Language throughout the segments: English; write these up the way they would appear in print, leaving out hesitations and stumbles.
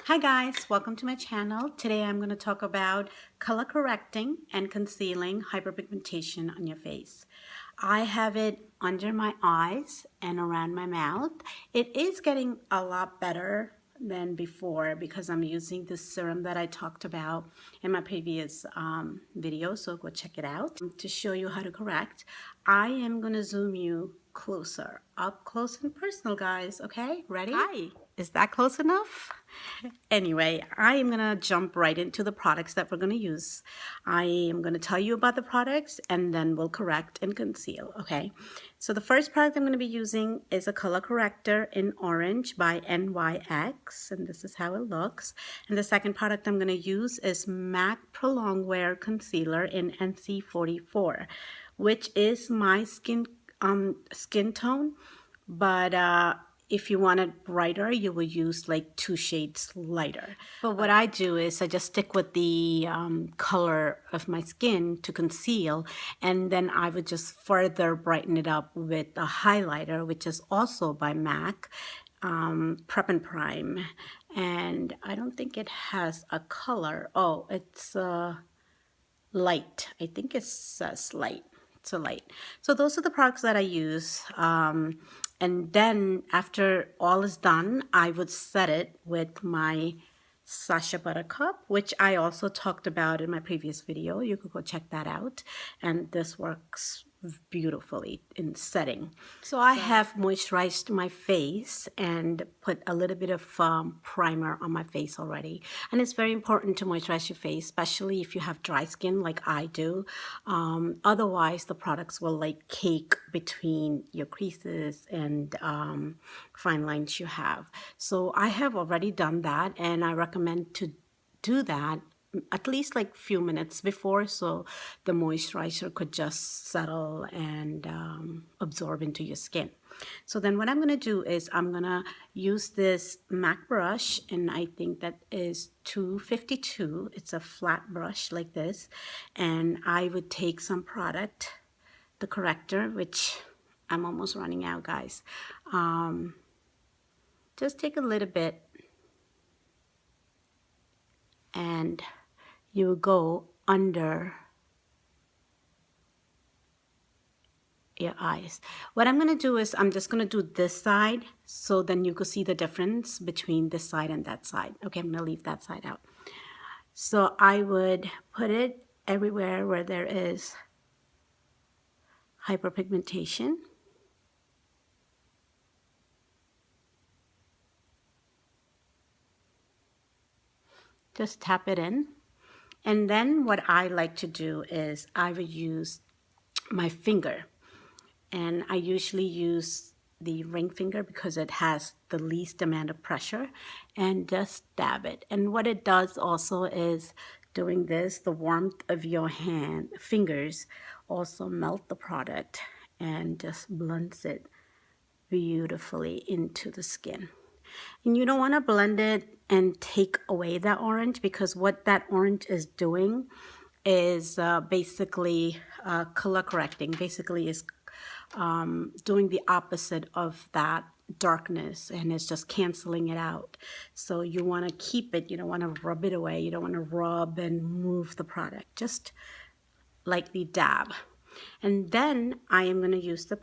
Hi guys, welcome to my channel. Today I'm going to talk about color correcting and concealing hyperpigmentation on your face. I have it under my eyes and around my mouth. It is getting a lot better than before because I'm using the serum that I talked about in my previous video, so go check it out. To show you how to correct, I am going to zoom you closer, up close and personal, guys. Okay, ready? Hi, is that close enough? Anyway, I am gonna jump right into the products that we're gonna use. I am gonna tell you about the products and then we'll correct and conceal, okay? So the first product I'm gonna be using is a color corrector in orange by NYX, and this is how it looks. And the second product I'm gonna use is MAC Prolong Wear Concealer in NC44, which is my skin tone, but if you want it brighter, you will use like 2 shades lighter. But what I do is I just stick with the color of my skin to conceal, and then I would just further brighten it up with a highlighter, which is also by MAC, Prep and Prime. And I don't think it has a color. Oh, it's light. I think it says light. It's a light. So those are the products that I use. And then after all is done, I would set it with my Sacha Buttercup, which I also talked about in my previous video. You could go check that out. And this works beautifully in setting. So I have moisturized my face and put a little bit of primer on my face already. And it's very important to moisturize your face, especially if you have dry skin like I do. Otherwise, the products will like cake between your creases and fine lines you have. So I have already done that, and I recommend to do that at least like few minutes before, so the moisturizer could just settle and absorb into your skin. So then what I'm going to do is I'm going to use this MAC brush, and I think that is 252. It's a flat brush like this, and I would take some product, the corrector, which I'm almost running out, guys. Just take a little bit, and you go under your eyes. What I'm going to do is I'm just going to do this side, so then you can see the difference between this side and that side. Okay, I'm going to leave that side out. So I would put it everywhere where there is hyperpigmentation. Just tap it in. And then what I like to do is I would use my finger. And I usually use the ring finger because it has the least amount of pressure, and just dab it. And what it does also is doing this, the warmth of your fingers also melt the product and just blends it beautifully into the skin. And you don't want to blend it and take away that orange, because what that orange is doing is basically color correcting, basically is doing the opposite of that darkness, and it's just canceling it out. So you want to keep it, you don't want to rub it away, you don't want to rub and move the product, just lightly dab. And then I am going to use the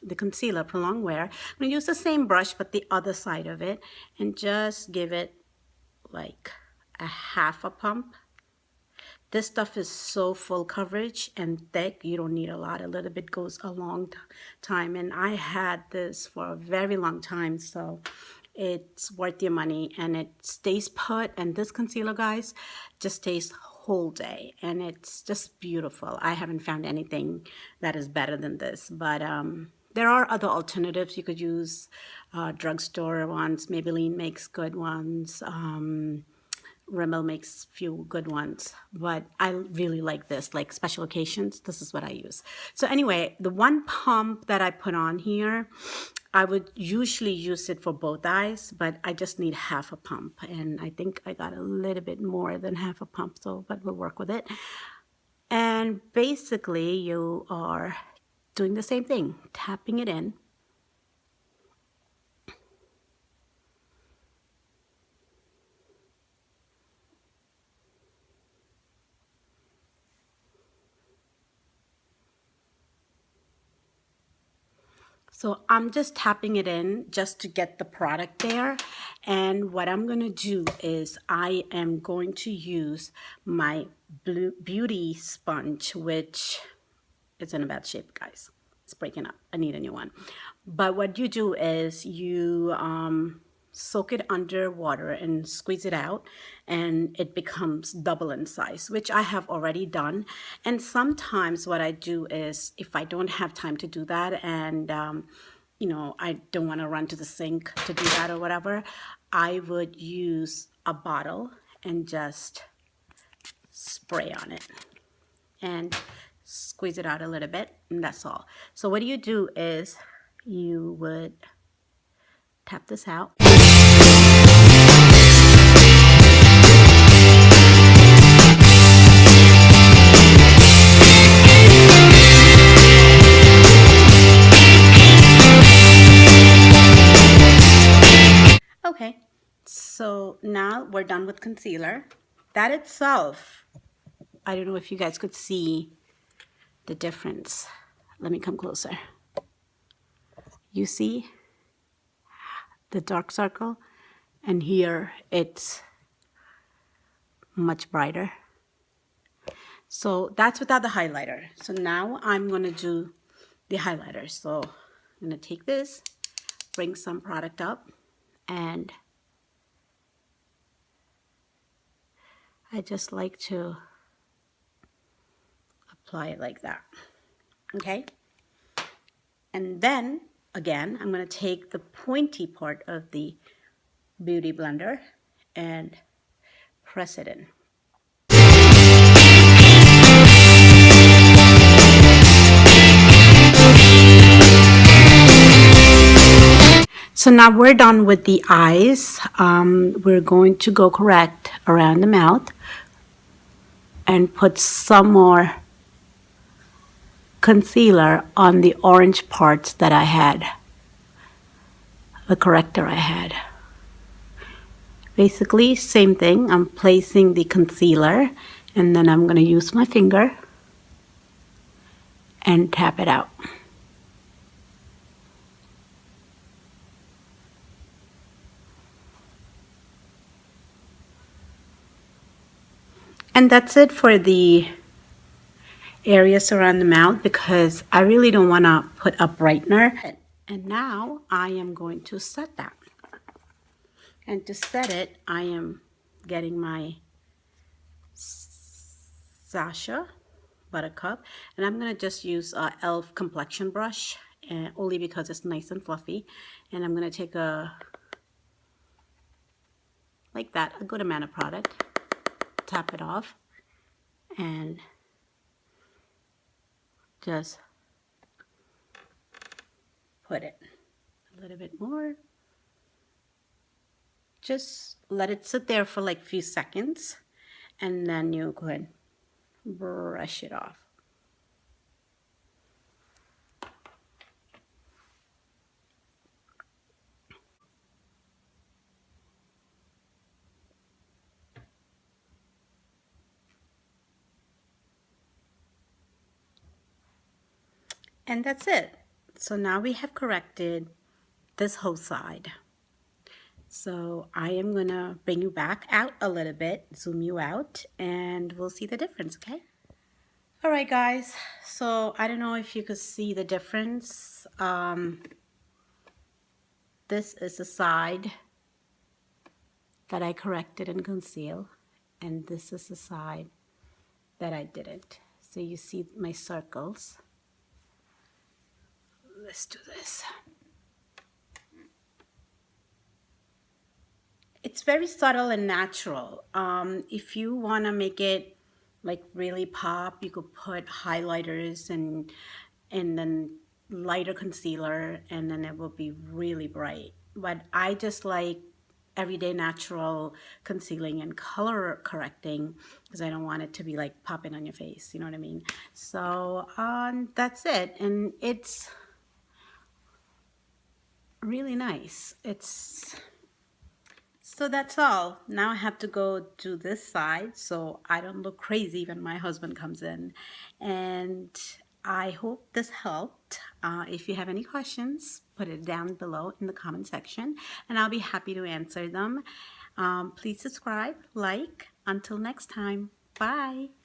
the concealer Prolong Wear. I'm going to use the same brush but the other side of it, and just give it like a half a pump. This stuff is so full coverage and thick, you don't need a lot. A little bit goes a long time, and I had this for a very long time, so it's worth your money, and it stays put. And this concealer, guys, just stays whole day, and it's just beautiful. I haven't found anything that is better than this, but there are other alternatives. You could use drugstore ones. Maybelline makes good ones. Rimmel makes few good ones, but I really like this, like special occasions, this is what I use. So anyway, the one pump that I put on here, I would usually use it for both eyes, but I just need half a pump, and I think I got a little bit more than half a pump, so but we'll work with it. And basically you are doing the same thing, tapping it in. So I'm just tapping it in just to get the product there. And what I'm going to do is I am going to use my beauty sponge, which is in a bad shape, guys. It's breaking up. I need a new one. But what you do is you soak it under water and squeeze it out, and it becomes double in size, which I have already done. And sometimes what I do is, if I don't have time to do that, and you know, I don't want to run to the sink to do that or whatever, I would use a bottle and just spray on it and squeeze it out a little bit, and that's all. So what you do is you would tap this out. Okay, so now we're done with concealer. That itself, I don't know if you guys could see the difference. Let me come closer. You see the dark circle? And here it's much brighter. So that's without the highlighter. So now I'm going to do the highlighter. So I'm going to take this, bring some product up, and I just like to apply it like that. Okay? And then, again, I'm going to take the pointy part of the Beauty Blender and press it in. So now we're done with the eyes. We're going to go correct around the mouth and put some more concealer on the orange parts that I had, the corrector I had. Basically, same thing. I'm placing the concealer, and then I'm going to use my finger and tap it out. And that's it for the areas around the mouth, because I really don't want to put a brightener. And now I am going to set that. And to set it, I am getting my Sasha Buttercup, and I'm going to just use a e.l.f. complexion brush, only because it's nice and fluffy. And I'm going to take like that, a good amount of product, tap it off, and just put it a little bit more. Just let it sit there for like a few seconds, and then you go ahead and brush it off. And that's it. So now we have corrected this whole side. So I am gonna bring you back out a little bit, zoom you out, and we'll see the difference, okay? All right, guys, so I don't know if you could see the difference. This is the side that I corrected and concealed, and this is the side that I didn't. So you see my circles. Let's do this. It's very subtle and natural. If you want to make it like really pop, you could put highlighters and then lighter concealer, and then it will be really bright. But I just like everyday natural concealing and color correcting, because I don't want it to be like popping on your face, you know what I mean? So that's it, and it's really nice. So that's all. Now I have to go to this side so I don't look crazy when my husband comes in. And I hope this helped. If you have any questions, put it down below in the comment section and I'll be happy to answer them. Please subscribe, like. Until next time, bye.